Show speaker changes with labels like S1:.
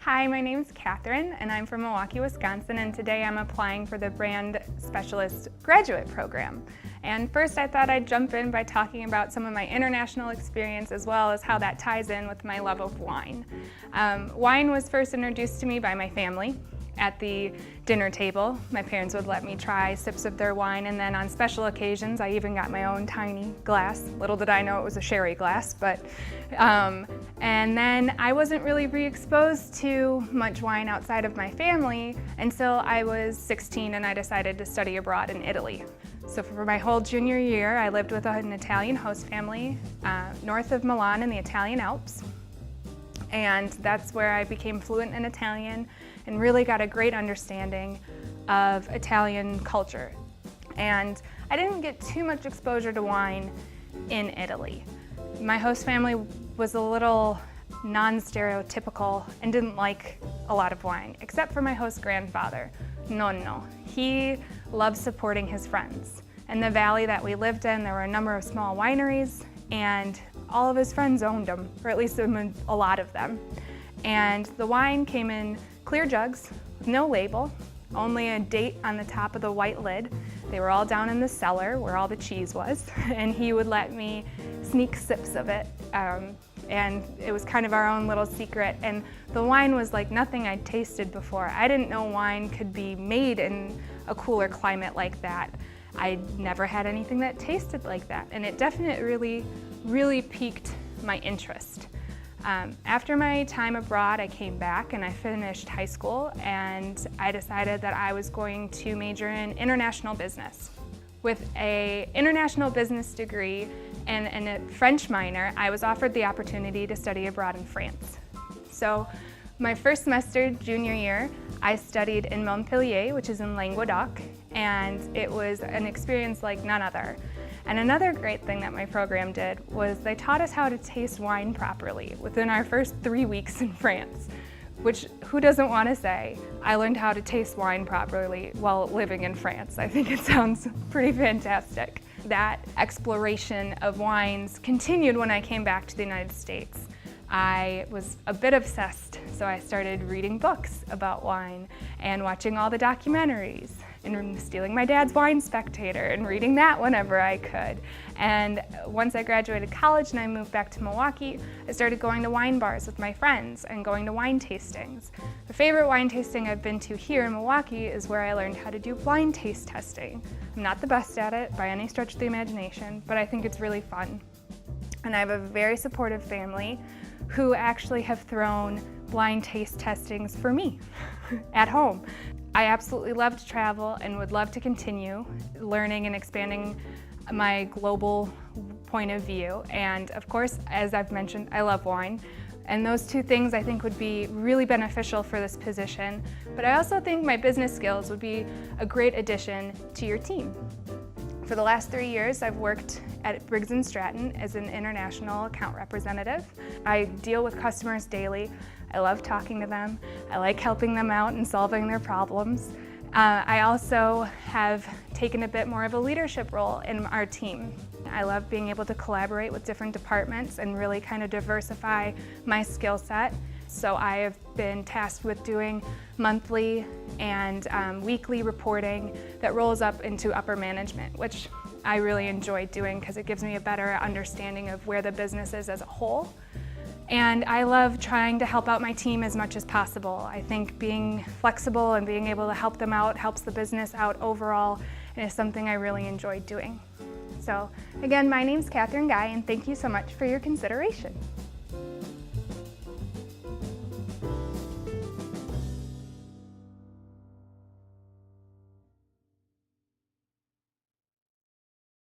S1: Hi, my name's Catherine, and I'm from Milwaukee, Wisconsin, and today I'm applying for the Brand Specialist Graduate Program. And first I thought I'd jump in by talking about some of my international experience as well as how that ties in with my love of wine. Wine was first introduced to me by my family. At the dinner table, my parents would let me try sips of their wine, and then on special occasions I even got my own tiny glass. Little did I know it was a sherry glass, and then I wasn't really re-exposed to much wine outside of my family until I was 16 and I decided to study abroad in Italy. So for my whole junior year I lived with an Italian host family north of Milan in the Italian Alps. And that's where I became fluent in Italian and really got a great understanding of Italian culture. And I didn't get too much exposure to wine in Italy. My host family was a little non-stereotypical and didn't like a lot of wine, except for my host grandfather, Nonno. He loved supporting his friends. In the valley that we lived in, there were a number of small wineries, and all of his friends owned them, or at least a lot of them. And the wine came in clear jugs with no label, only a date on the top of the white lid. They were all down in the cellar where all the cheese was, and he would let me sneak sips of it. And it was kind of our own little secret. And the wine was like nothing I'd tasted before. I didn't know wine could be made in a cooler climate like that. I'd never had anything that tasted like that, and it definitely really piqued my interest. After my time abroad, I came back and I finished high school, and I decided that I was going to major in international business. With an international business degree and a French minor, I was offered the opportunity to study abroad in France. So my first semester, junior year, I studied in Montpellier, which is in Languedoc, and it was an experience like none other. And another great thing that my program did was they taught us how to taste wine properly within our first 3 weeks in France, which who doesn't want to say, I learned how to taste wine properly while living in France. I think it sounds pretty fantastic. That exploration of wines continued when I came back to the United States. I was a bit obsessed, so I started reading books about wine and watching all the documentaries and stealing my dad's Wine Spectator and reading that whenever I could. And once I graduated college and I moved back to Milwaukee, I started going to wine bars with my friends and going to wine tastings. The favorite wine tasting I've been to here in Milwaukee is where I learned how to do blind taste testing. I'm not the best at it by any stretch of the imagination, but I think it's really fun. And I have a very supportive family who actually have thrown blind taste testings for me at home. I absolutely love to travel and would love to continue learning and expanding my global point of view. And of course, as I've mentioned, I love wine. And those two things I think would be really beneficial for this position. But I also think my business skills would be a great addition to your team. For the last 3 years, I've worked at Briggs & Stratton as an international account representative. I deal with customers daily. I love talking to them. I like helping them out and solving their problems. I also have taken a bit more of a leadership role in our team. I love being able to collaborate with different departments and really kind of diversify my skill set. So I have been tasked with doing monthly and weekly reporting that rolls up into upper management, which I really enjoy doing because it gives me a better understanding of where the business is as a whole. And I love trying to help out my team as much as possible. I think being flexible and being able to help them out helps the business out overall, and is something I really enjoy doing. So again, my name's Catherine Guy, and thank you so much for your consideration.